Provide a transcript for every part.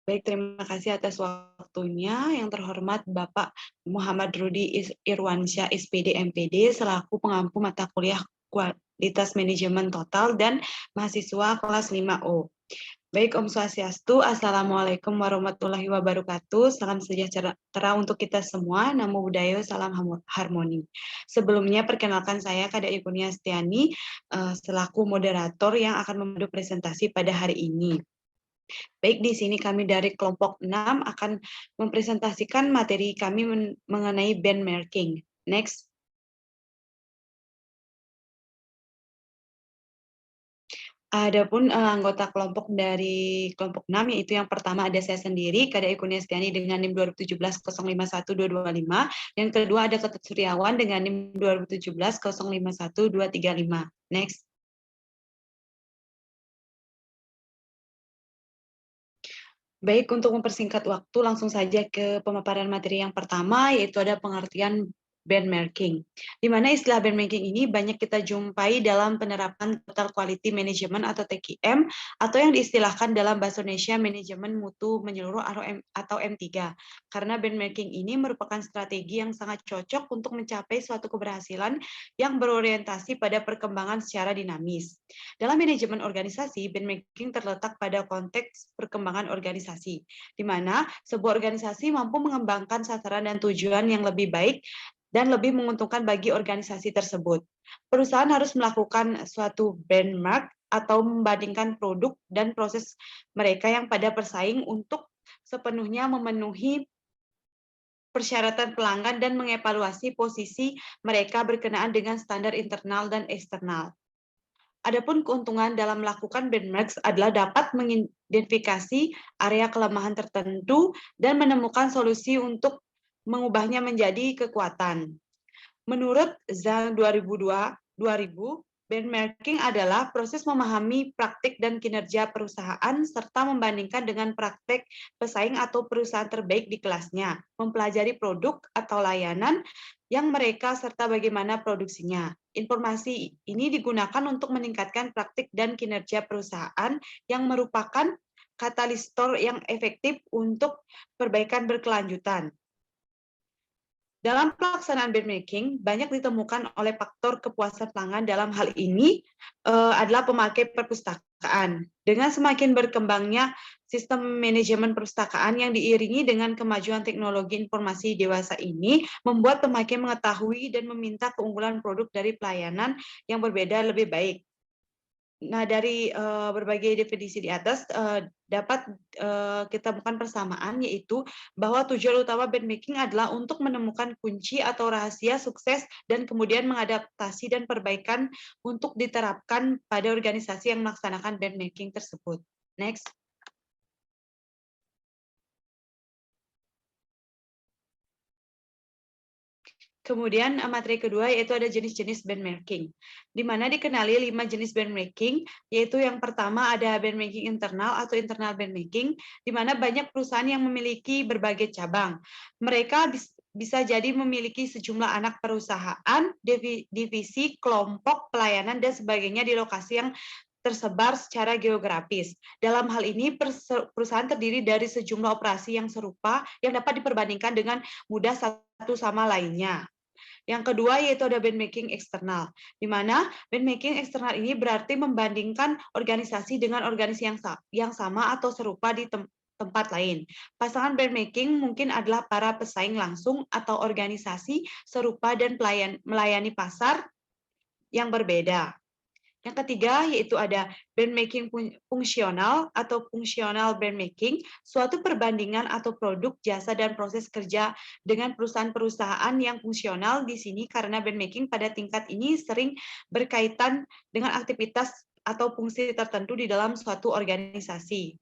Baik, terima kasih atas waktunya. Yang terhormat Bapak Muhammad Rudi Irwansyah, SPD MPD, selaku pengampu mata kuliah Kualitas Manajemen Total dan mahasiswa kelas 5O. Baik, Om Swastiastu, Assalamualaikum warahmatullahi wabarakatuh. Salam sejahtera untuk kita semua. Namo Buddhaya, salam harmoni. Sebelumnya, perkenalkan saya Kak Dai Kurnia Stiani, selaku moderator yang akan memandu presentasi pada hari ini. Baik, di sini kami dari kelompok 6 akan mempresentasikan materi kami mengenai benchmarking. Next. Adapun anggota kelompok dari kelompok 6, yaitu yang pertama ada saya sendiri, Kak Dai Kurnia Stiani dengan NIM 2017-051225, yang kedua ada Ketut Suryawan dengan NIM 2017-051235. Next. Baik, untuk mempersingkat waktu, langsung saja ke pemaparan materi yang pertama, yaitu ada pengertian benchmarking. Di mana istilah benchmarking ini banyak kita jumpai dalam penerapan Total Quality Management atau TQM, atau yang diistilahkan dalam bahasa Indonesia Manajemen Mutu Menyeluruh atau M3. Karena benchmarking ini merupakan strategi yang sangat cocok untuk mencapai suatu keberhasilan yang berorientasi pada perkembangan secara dinamis. Dalam manajemen organisasi, benchmarking terletak pada konteks perkembangan organisasi, di mana sebuah organisasi mampu mengembangkan sasaran dan tujuan yang lebih baik dan lebih menguntungkan bagi organisasi tersebut. Perusahaan harus melakukan suatu benchmark atau membandingkan produk dan proses mereka yang pada bersaing untuk sepenuhnya memenuhi persyaratan pelanggan dan mengevaluasi posisi mereka berkenaan dengan standar internal dan eksternal. Adapun keuntungan dalam melakukan benchmark adalah dapat mengidentifikasi area kelemahan tertentu dan menemukan solusi untuk mengubahnya menjadi kekuatan. Menurut Zhang 2000, benchmarking adalah proses memahami praktik dan kinerja perusahaan serta membandingkan dengan praktik pesaing atau perusahaan terbaik di kelasnya, mempelajari produk atau layanan yang mereka serta bagaimana produksinya. Informasi ini digunakan untuk meningkatkan praktik dan kinerja perusahaan yang merupakan katalisator yang efektif untuk perbaikan berkelanjutan. Dalam pelaksanaan benchmarking, banyak ditemukan oleh faktor kepuasan pelanggan. Dalam hal ini adalah pemakai perpustakaan. Dengan semakin berkembangnya sistem manajemen perpustakaan yang diiringi dengan kemajuan teknologi informasi dewasa ini, membuat pemakai mengetahui dan meminta keunggulan produk dari pelayanan yang berbeda lebih baik. Nah, dari berbagai definisi di atas dapat kita temukan persamaan, yaitu bahwa tujuan utama benchmarking adalah untuk menemukan kunci atau rahasia sukses dan kemudian mengadaptasi dan perbaikan untuk diterapkan pada organisasi yang melaksanakan benchmarking tersebut. Next. Kemudian materi kedua yaitu ada jenis-jenis benchmarking, di mana dikenali 5 jenis benchmarking, yaitu yang pertama ada benchmarking internal atau internal benchmarking, di mana banyak perusahaan yang memiliki berbagai cabang. Mereka bisa jadi memiliki sejumlah anak perusahaan, divisi, kelompok, pelayanan, dan sebagainya di lokasi yang tersebar secara geografis. Dalam hal ini, perusahaan terdiri dari sejumlah operasi yang serupa yang dapat diperbandingkan dengan mudah satu sama lainnya. Yang kedua yaitu ada benchmarking eksternal, di mana benchmarking eksternal ini berarti membandingkan organisasi dengan organisasi yang sama atau serupa di tempat lain. Pasangan benchmarking mungkin adalah para pesaing langsung atau organisasi serupa dan melayani pasar yang berbeda. Yang ketiga yaitu ada benchmarking fungsional atau fungsional benchmarking, suatu perbandingan atau produk, jasa, dan proses kerja dengan perusahaan-perusahaan yang fungsional di sini karena benchmarking pada tingkat ini sering berkaitan dengan aktivitas atau fungsi tertentu di dalam suatu organisasi.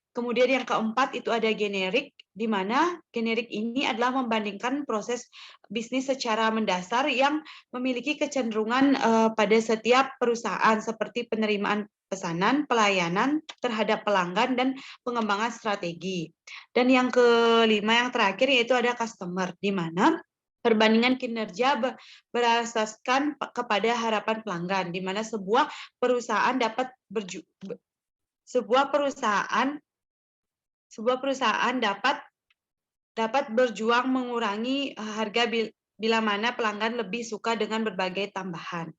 Kemudian yang keempat itu ada generik, di mana generik ini adalah membandingkan proses bisnis secara mendasar yang memiliki kecenderungan pada setiap perusahaan seperti penerimaan pesanan, pelayanan terhadap pelanggan, dan pengembangan strategi. Dan yang kelima yang terakhir yaitu ada customer, di mana perbandingan kinerja berasaskan kepada harapan pelanggan, di mana sebuah perusahaan Sebuah perusahaan dapat berjuang mengurangi harga bila mana pelanggan lebih suka dengan berbagai tambahan.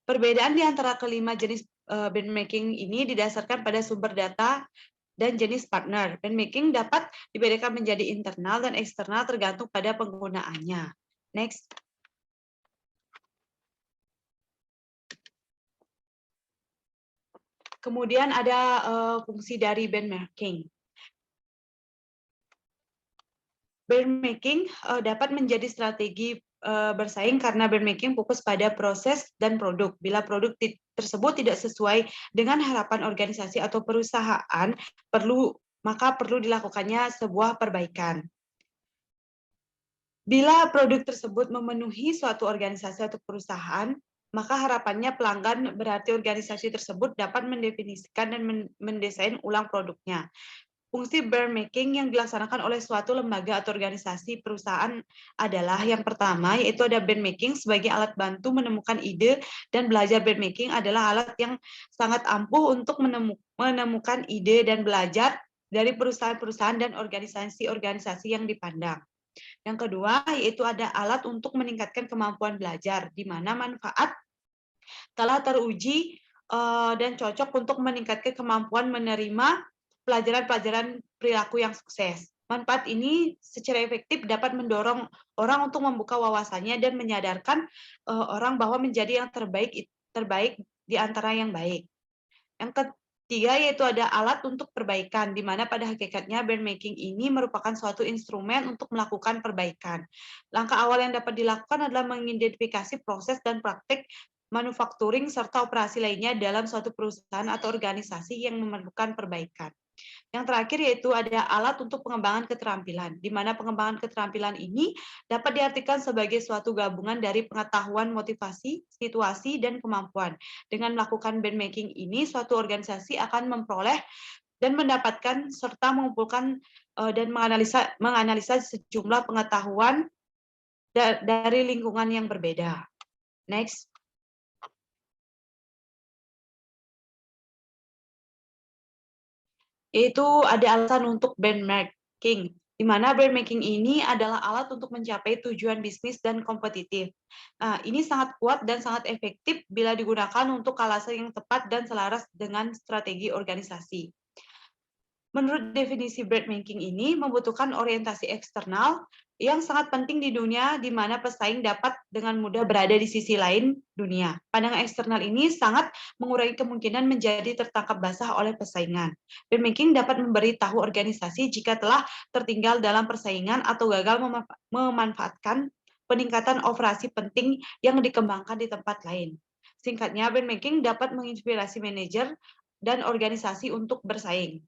Perbedaan di antara kelima jenis benchmarking ini didasarkan pada sumber data dan jenis partner. Benchmarking dapat dibedakan menjadi internal dan eksternal tergantung pada penggunaannya. Next. Kemudian ada fungsi dari benchmarking. Benchmarking dapat menjadi strategi bersaing karena benchmarking fokus pada proses dan produk. Bila produk tersebut tidak sesuai dengan harapan organisasi atau perusahaan, maka perlu dilakukannya sebuah perbaikan. Bila produk tersebut memenuhi suatu organisasi atau perusahaan, maka harapannya pelanggan berarti organisasi tersebut dapat mendefinisikan dan mendesain ulang produknya. Fungsi benchmarking yang dilaksanakan oleh suatu lembaga atau organisasi perusahaan adalah yang pertama, yaitu ada benchmarking sebagai alat bantu menemukan ide, dan belajar benchmarking adalah alat yang sangat ampuh untuk menemukan ide dan belajar dari perusahaan-perusahaan dan organisasi-organisasi yang dipandang. Yang kedua, yaitu ada alat untuk meningkatkan kemampuan belajar, di mana manfaat telah teruji dan cocok untuk meningkatkan kemampuan menerima pelajaran-pelajaran perilaku yang sukses. Manfaat ini secara efektif dapat mendorong orang untuk membuka wawasannya dan menyadarkan orang bahwa menjadi yang terbaik di antara yang baik. Yang ketiga yaitu ada alat untuk perbaikan, di mana pada hakikatnya benchmarking ini merupakan suatu instrumen untuk melakukan perbaikan. Langkah awal yang dapat dilakukan adalah mengidentifikasi proses dan praktik manufacturing serta operasi lainnya dalam suatu perusahaan atau organisasi yang memerlukan perbaikan. Yang terakhir yaitu ada alat untuk pengembangan keterampilan, di mana pengembangan keterampilan ini dapat diartikan sebagai suatu gabungan dari pengetahuan, motivasi, situasi, dan kemampuan. Dengan melakukan benchmarking ini, suatu organisasi akan memperoleh dan mendapatkan serta mengumpulkan dan menganalisa sejumlah pengetahuan dari lingkungan yang berbeda. Next. Itu ada alasan untuk benchmarking, di mana benchmarking ini adalah alat untuk mencapai tujuan bisnis dan kompetitif. Nah, ini sangat kuat dan sangat efektif bila digunakan untuk alasan yang tepat dan selaras dengan strategi organisasi. Menurut definisi benchmarking ini membutuhkan orientasi eksternal yang sangat penting di dunia di mana pesaing dapat dengan mudah berada di sisi lain dunia. Pandangan eksternal ini sangat mengurangi kemungkinan menjadi tertangkap basah oleh persaingan. Benchmarking dapat memberitahu organisasi jika telah tertinggal dalam persaingan atau gagal memanfaatkan peningkatan operasi penting yang dikembangkan di tempat lain. Singkatnya, benchmarking dapat menginspirasi manajer dan organisasi untuk bersaing.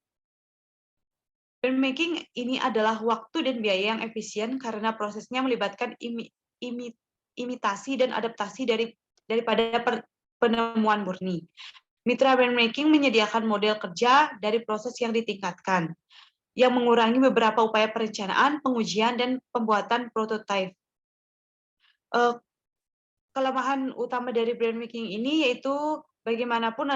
Benchmarking ini adalah waktu dan biaya yang efisien karena prosesnya melibatkan imitasi dan adaptasi daripada penemuan murni. Mitra benchmarking menyediakan model kerja dari proses yang ditingkatkan, yang mengurangi beberapa upaya perencanaan, pengujian, dan pembuatan prototipe. Kelemahan utama dari benchmarking ini yaitu bagaimanapun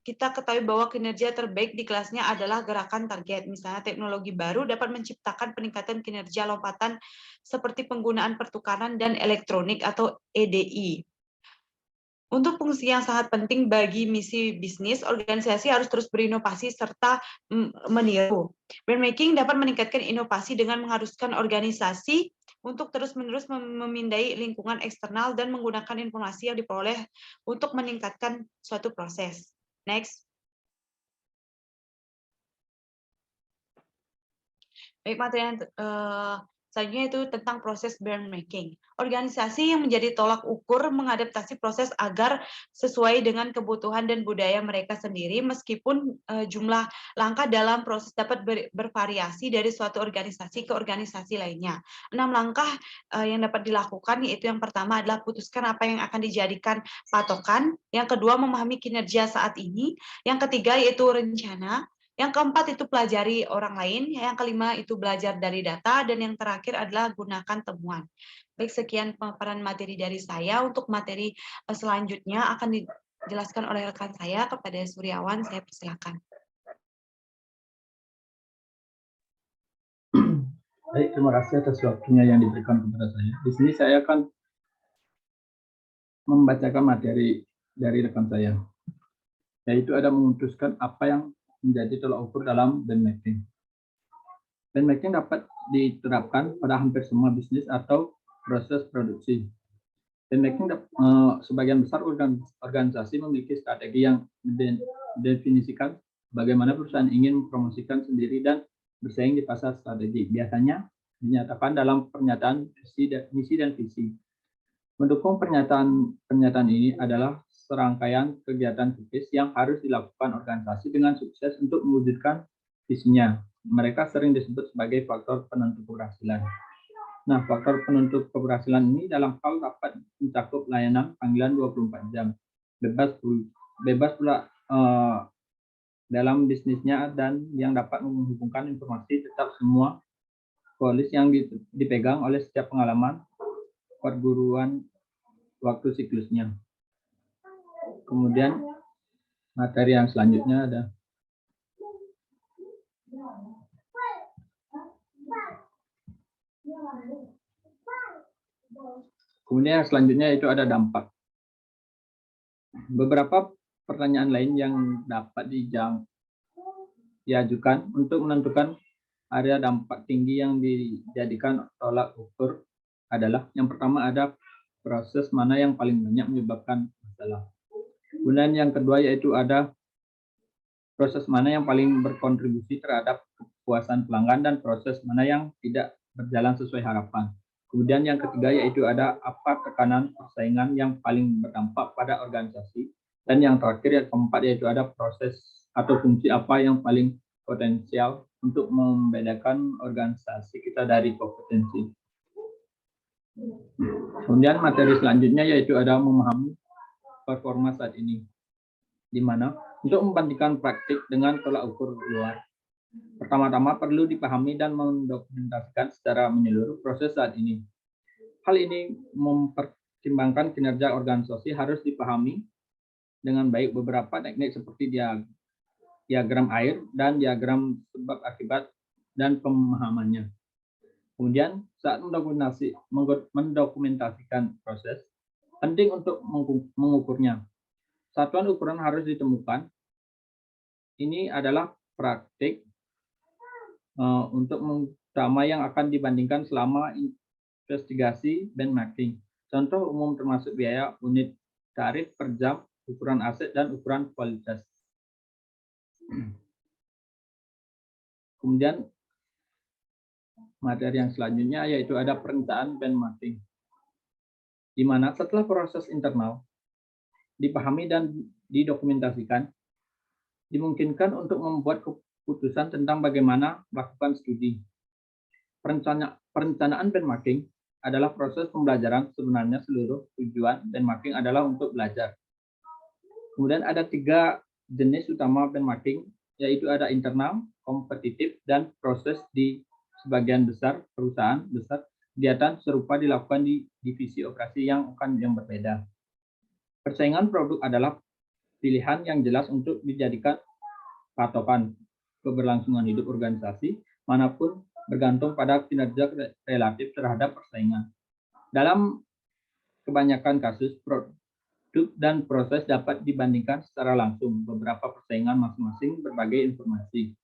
kita ketahui bahwa kinerja terbaik di kelasnya adalah gerakan target. Misalnya teknologi baru dapat menciptakan peningkatan kinerja lompatan seperti penggunaan pertukaran dan elektronik atau EDI. Untuk fungsi yang sangat penting bagi misi bisnis, organisasi harus terus berinovasi serta meniru. Benchmarking dapat meningkatkan inovasi dengan mengharuskan organisasi untuk terus-menerus memindai lingkungan eksternal dan menggunakan informasi yang diperoleh untuk meningkatkan suatu proses. Next. Baik, materi yang selanjutnya itu tentang proses benchmarking. Organisasi yang menjadi tolak ukur mengadaptasi proses agar sesuai dengan kebutuhan dan budaya mereka sendiri, meskipun jumlah langkah dalam proses dapat bervariasi dari suatu organisasi ke organisasi lainnya. 6 langkah yang dapat dilakukan yaitu yang pertama adalah putuskan apa yang akan dijadikan patokan, yang kedua memahami kinerja saat ini, yang ketiga yaitu rencana, yang keempat itu pelajari orang lain, yang kelima itu belajar dari data, dan yang terakhir adalah gunakan temuan. Baik, sekian pemaparan materi dari saya. Untuk materi selanjutnya akan dijelaskan oleh rekan saya kepada Suryawan. Saya persilakan. Baik, terima kasih atas waktunya yang diberikan kepada saya. Di sini saya akan membacakan materi dari rekan saya, yaitu ada memutuskan apa yang menjadi tolak ukur dalam benchmarking. Benchmarking dapat diterapkan pada hampir semua bisnis atau proses produksi. Benchmarking sebagian besar organisasi memiliki strategi yang mendefinisikan bagaimana perusahaan ingin mempromosikan sendiri dan bersaing di pasar strategi. Biasanya dinyatakan dalam pernyataan misi dan visi. Mendukung pernyataan ini adalah serangkaian kegiatan kritis yang harus dilakukan organisasi dengan sukses untuk mewujudkan visinya. Mereka sering disebut sebagai faktor penentu keberhasilan. Nah, faktor penentu keberhasilan ini dalam hal dapat mencakup layanan panggilan 24 jam, bebas pula dalam bisnisnya, dan yang dapat menghubungkan informasi tetap semua polis yang dipegang oleh setiap pengalaman perguruan waktu siklusnya. Kemudian materi yang selanjutnya ada kemudian yang selanjutnya itu ada dampak. Beberapa pertanyaan lain yang dapat diajukan untuk menentukan area dampak tinggi yang dijadikan tolak ukur adalah yang pertama ada proses mana yang paling banyak menyebabkan masalah. Kemudian yang kedua yaitu ada proses mana yang paling berkontribusi terhadap kepuasan pelanggan dan proses mana yang tidak berjalan sesuai harapan. Kemudian yang ketiga yaitu ada apa tekanan persaingan yang paling berdampak pada organisasi. Dan yang terakhir yang keempat yaitu ada proses atau fungsi apa yang paling potensial untuk membedakan organisasi kita dari kompetensi. Kemudian materi selanjutnya yaitu ada memahami performa saat ini, di mana untuk membandingkan praktik dengan tolak ukur luar. Pertama-tama perlu dipahami dan mendokumentasikan secara menyeluruh proses saat ini. Hal ini mempertimbangkan kinerja organisasi harus dipahami dengan baik. Beberapa teknik seperti diagram air dan diagram sebab akibat dan pemahamannya. Kemudian saat mendokumentasikan proses, penting untuk mengukurnya. Satuan ukuran harus ditemukan. Ini adalah praktik untuk utama yang akan dibandingkan selama investigasi benchmarking. Contoh umum termasuk biaya unit tarif per jam, ukuran aset, dan ukuran kualitas. Kemudian materi yang selanjutnya yaitu ada perencanaan benchmarking, di mana setelah proses internal dipahami dan didokumentasikan, dimungkinkan untuk membuat keputusan tentang bagaimana melakukan studi. Perencanaan benchmarking adalah proses pembelajaran. Sebenarnya seluruh tujuan benchmarking adalah untuk belajar. Kemudian ada 3 jenis utama benchmarking, yaitu ada internal, kompetitif, dan proses di sebagian besar perusahaan besar. Kegiatan serupa dilakukan di divisi operasi yang berbeda. Persaingan produk adalah pilihan yang jelas untuk dijadikan patokan keberlangsungan hidup organisasi manapun bergantung pada kinerja relatif terhadap persaingan. Dalam kebanyakan kasus, produk dan proses dapat dibandingkan secara langsung beberapa persaingan masing-masing berbagai informasi.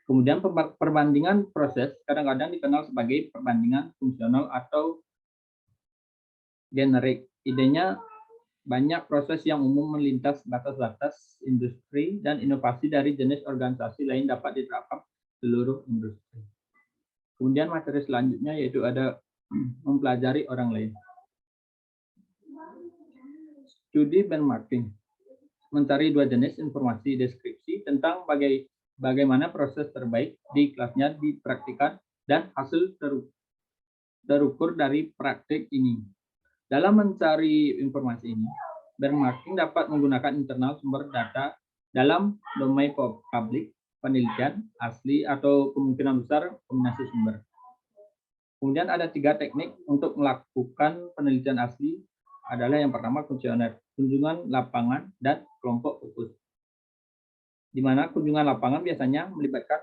Kemudian perbandingan proses kadang-kadang dikenal sebagai perbandingan fungsional atau generik. Idenya banyak proses yang umum melintas batas-batas industri dan inovasi dari jenis organisasi lain dapat diterapkan seluruh industri. Kemudian materi selanjutnya yaitu ada mempelajari orang lain. Studi benchmarking mencari 2 jenis informasi deskripsi tentang bagaimana proses terbaik di kelasnya dipraktikkan dan hasil terukur dari praktik ini. Dalam mencari informasi ini, benchmarking dapat menggunakan internal sumber data dalam domain publik, penelitian, asli, atau kemungkinan besar kombinasi sumber. Kemudian ada 3 teknik untuk melakukan penelitian asli, adalah yang pertama kuesioner, kunjungan lapangan, dan kelompok fokus. Di mana kunjungan lapangan biasanya melibatkan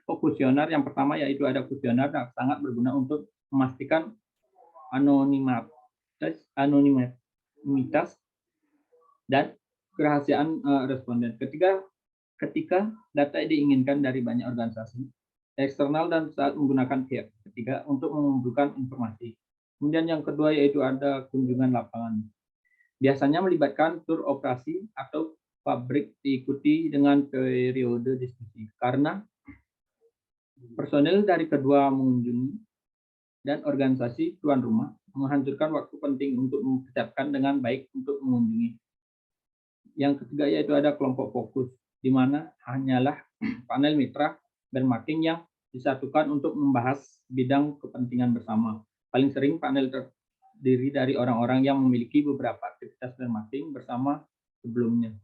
kuesioner yang pertama yaitu ada kuesioner yang sangat berguna untuk memastikan anonimitas dan kerahasiaan responden. Ketika data diinginkan dari banyak organisasi eksternal dan saat menggunakan pihak ketiga untuk mengumpulkan informasi. Kemudian yang kedua yaitu ada kunjungan lapangan. Biasanya melibatkan tur operasi atau pabrik diikuti dengan periode diskusi karena personel dari kedua mengunjungi dan organisasi tuan rumah menghancurkan waktu penting untuk mempersiapkan dengan baik untuk mengunjungi. Yang ketiga yaitu ada kelompok fokus, di mana hanyalah panel mitra benchmarking yang disatukan untuk membahas bidang kepentingan bersama. Paling sering panel terdiri dari orang-orang yang memiliki beberapa aktivitas benchmarking bersama sebelumnya.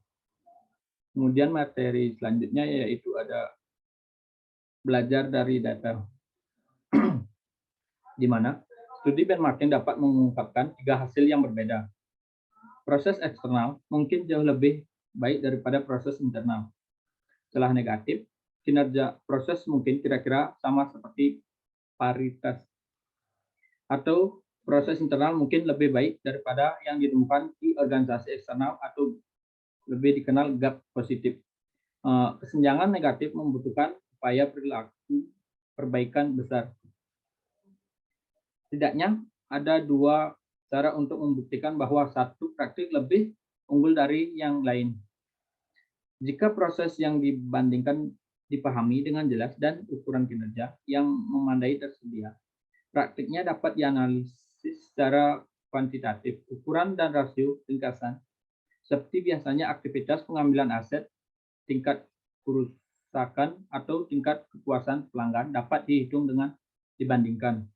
Kemudian materi selanjutnya yaitu ada belajar dari data, di mana studi benchmarking dapat mengungkapkan 3 hasil yang berbeda. Proses eksternal mungkin jauh lebih baik daripada proses internal. Setelah negatif, kinerja proses mungkin kira-kira sama seperti paritas. Atau proses internal mungkin lebih baik daripada yang ditemukan di organisasi eksternal atau lebih dikenal gap positif. Kesenjangan negatif membutuhkan upaya perilaku perbaikan besar. Setidaknya ada 2 cara untuk membuktikan bahwa satu praktik lebih unggul dari yang lain. Jika proses yang dibandingkan dipahami dengan jelas dan ukuran kinerja yang memadai tersedia, praktiknya dapat dianalisis secara kuantitatif. Ukuran dan rasio ringkasan, seperti biasanya aktivitas pengambilan aset, tingkat kerusakan, atau tingkat kepuasan pelanggan dapat dihitung dengan dibandingkan.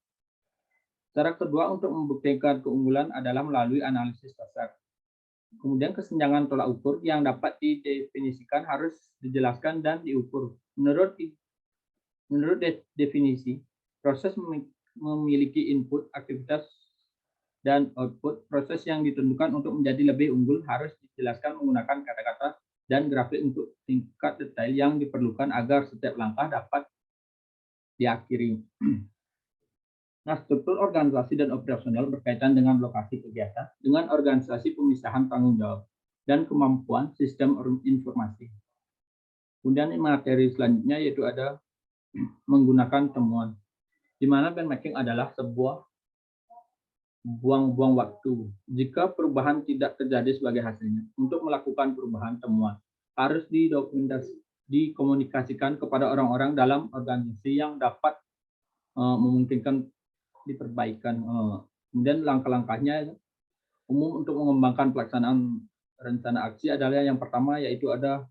Cara kedua untuk membuktikan keunggulan adalah melalui analisis dasar. Kemudian kesenjangan tolak ukur yang dapat didefinisikan harus dijelaskan dan diukur. Menurut definisi, proses memiliki input, aktivitas, dan output. Proses yang ditentukan untuk menjadi lebih unggul harus dijelaskan menggunakan kata-kata dan grafik untuk tingkat detail yang diperlukan agar setiap langkah dapat diakhiri. Nah, struktur organisasi dan operasional berkaitan dengan lokasi kegiatan, dengan organisasi pemisahan tanggung jawab, dan kemampuan sistem informasi. Kemudian materi selanjutnya yaitu ada menggunakan temuan, di mana benchmarking adalah sebuah buang-buang waktu. Jika perubahan tidak terjadi sebagai hasilnya, untuk melakukan perubahan temuan harus dikomunikasikan kepada orang-orang dalam organisasi yang dapat memungkinkan diperbaikan. Kemudian langkah-langkahnya umum untuk mengembangkan pelaksanaan rencana aksi adalah yang pertama yaitu ada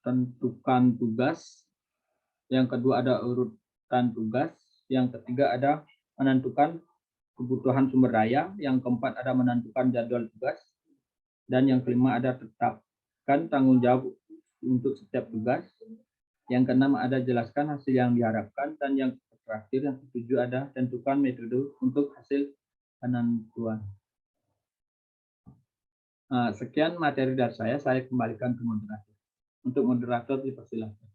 tentukan tugas, yang kedua ada urutan tugas, yang ketiga ada menentukan kebutuhan sumber daya, yang keempat ada menentukan jadwal tugas, dan yang kelima ada tetapkan tanggung jawab untuk setiap tugas. Yang keenam ada jelaskan hasil yang diharapkan, dan yang terakhir yang ketujuh ada tentukan metode untuk hasil penentuan. Sekian materi dari saya kembalikan ke moderator. Untuk moderator dipersilakan.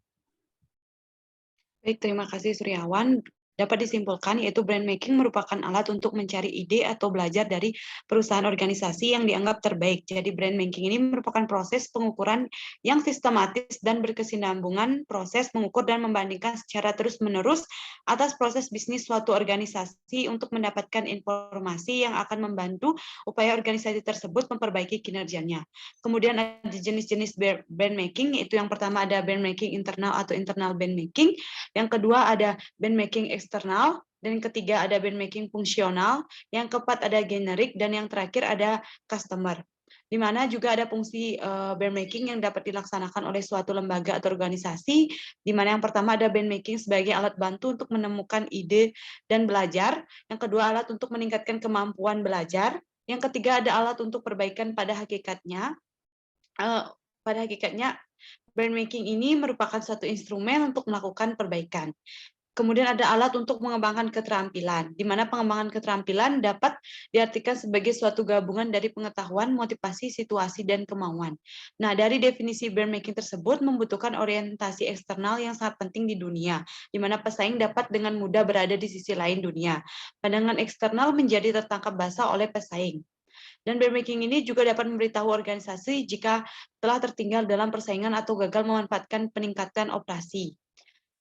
Baik, terima kasih Suryawan. Dapat disimpulkan yaitu brand making merupakan alat untuk mencari ide atau belajar dari perusahaan organisasi yang dianggap terbaik. Jadi brand making ini merupakan proses pengukuran yang sistematis dan berkesinambungan, proses mengukur dan membandingkan secara terus-menerus atas proses bisnis suatu organisasi untuk mendapatkan informasi yang akan membantu upaya organisasi tersebut memperbaiki kinerjanya. Kemudian ada jenis-jenis brand making, yaitu yang pertama ada brand making internal atau internal brand making, yang kedua ada brand making eksternal, dan yang ketiga ada brand making fungsional, yang keempat ada generik, dan yang terakhir ada customer. Di mana juga ada fungsi brand making yang dapat dilaksanakan oleh suatu lembaga atau organisasi, di mana yang pertama ada brand making sebagai alat bantu untuk menemukan ide dan belajar, yang kedua alat untuk meningkatkan kemampuan belajar, yang ketiga ada alat untuk perbaikan pada hakikatnya. Brand making ini merupakan suatu instrumen untuk melakukan perbaikan. Kemudian ada alat untuk mengembangkan keterampilan, di mana pengembangan keterampilan dapat diartikan sebagai suatu gabungan dari pengetahuan, motivasi, situasi, dan kemauan. Nah, dari definisi brand making tersebut membutuhkan orientasi eksternal yang sangat penting di dunia, di mana pesaing dapat dengan mudah berada di sisi lain dunia. Pandangan eksternal menjadi tertangkap basah oleh pesaing. Dan brand making ini juga dapat memberitahu organisasi jika telah tertinggal dalam persaingan atau gagal memanfaatkan peningkatan operasi.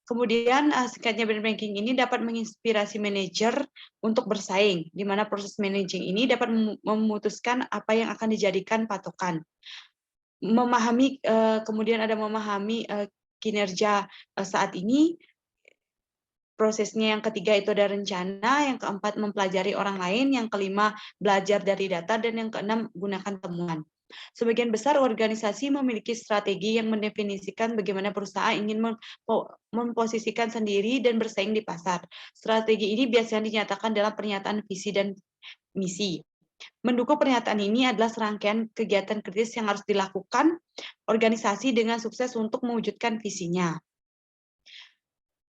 Kemudian, singkatnya brand ranking ini dapat menginspirasi manajer untuk bersaing, di mana proses managing ini dapat memutuskan apa yang akan dijadikan patokan. Kemudian ada memahami kinerja saat ini, prosesnya yang ketiga itu ada rencana, yang keempat mempelajari orang lain, yang kelima belajar dari data, dan yang keenam gunakan temuan. Sebagian besar organisasi memiliki strategi yang mendefinisikan bagaimana perusahaan ingin memposisikan sendiri dan bersaing di pasar. Strategi ini biasanya dinyatakan dalam pernyataan visi dan misi. Mendukung pernyataan ini adalah serangkaian kegiatan kritis yang harus dilakukan organisasi dengan sukses untuk mewujudkan visinya.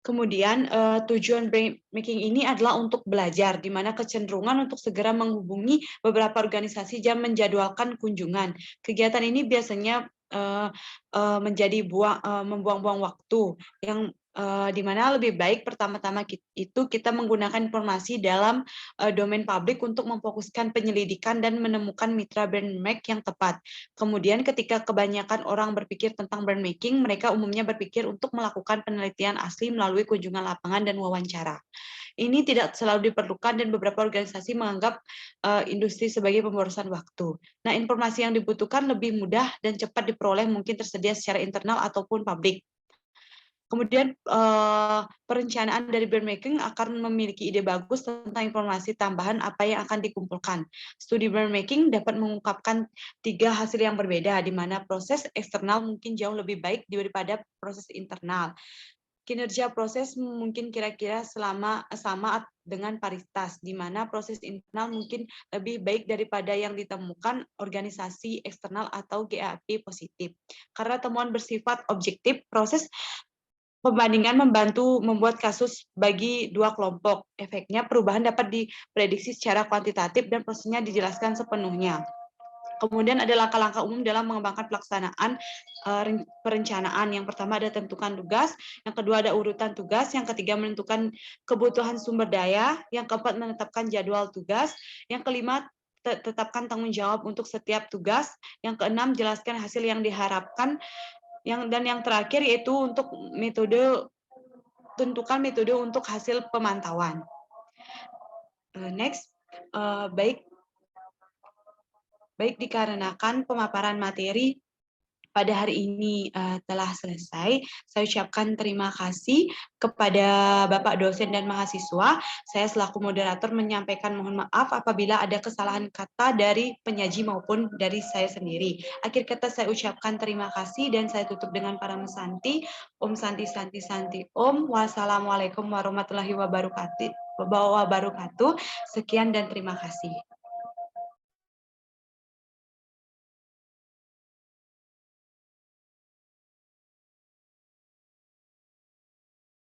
Kemudian tujuan brand making ini adalah untuk belajar, di mana kecenderungan untuk segera menghubungi beberapa organisasi dan menjadwalkan kunjungan. Kegiatan ini biasanya membuang-buang waktu, yang di mana lebih baik pertama-tama kita menggunakan informasi dalam domain publik untuk memfokuskan penyelidikan dan menemukan mitra brand make yang tepat. Kemudian ketika kebanyakan orang berpikir tentang brand making, mereka umumnya berpikir untuk melakukan penelitian asli melalui kunjungan lapangan dan wawancara. Ini tidak selalu diperlukan dan beberapa organisasi menganggap industri sebagai pemborosan waktu. Nah, informasi yang dibutuhkan lebih mudah dan cepat diperoleh, mungkin tersedia secara internal ataupun publik. Kemudian perencanaan dari brand making akan memiliki ide bagus tentang informasi tambahan apa yang akan dikumpulkan. Studi brand making dapat mengungkapkan 3 hasil yang berbeda, di mana proses eksternal mungkin jauh lebih baik daripada proses internal. Kinerja proses mungkin kira-kira sama dengan paritas, di mana proses internal mungkin lebih baik daripada yang ditemukan organisasi eksternal atau GAP positif. Karena temuan bersifat objektif, proses pembandingan membantu membuat kasus bagi dua kelompok. Efeknya perubahan dapat diprediksi secara kuantitatif dan prosesnya dijelaskan sepenuhnya. Kemudian ada langkah-langkah umum dalam mengembangkan pelaksanaan perencanaan. Yang pertama ada tentukan tugas, yang kedua ada urutan tugas, yang ketiga menentukan kebutuhan sumber daya, yang keempat menetapkan jadwal tugas, yang kelima tetapkan tanggung jawab untuk setiap tugas, yang keenam jelaskan hasil yang diharapkan, dan yang terakhir yaitu untuk tentukan metode untuk hasil pemantauan. Next, baik dikarenakan pemaparan materi pada hari ini telah selesai, saya ucapkan terima kasih kepada Bapak dosen dan mahasiswa. Saya selaku moderator menyampaikan mohon maaf apabila ada kesalahan kata dari penyaji maupun dari saya sendiri. Akhir kata saya ucapkan terima kasih dan saya tutup dengan para mesanti. Om Santi Santi Santi Om. Wassalamualaikum warahmatullahi wabarakatuh. Sekian dan terima kasih.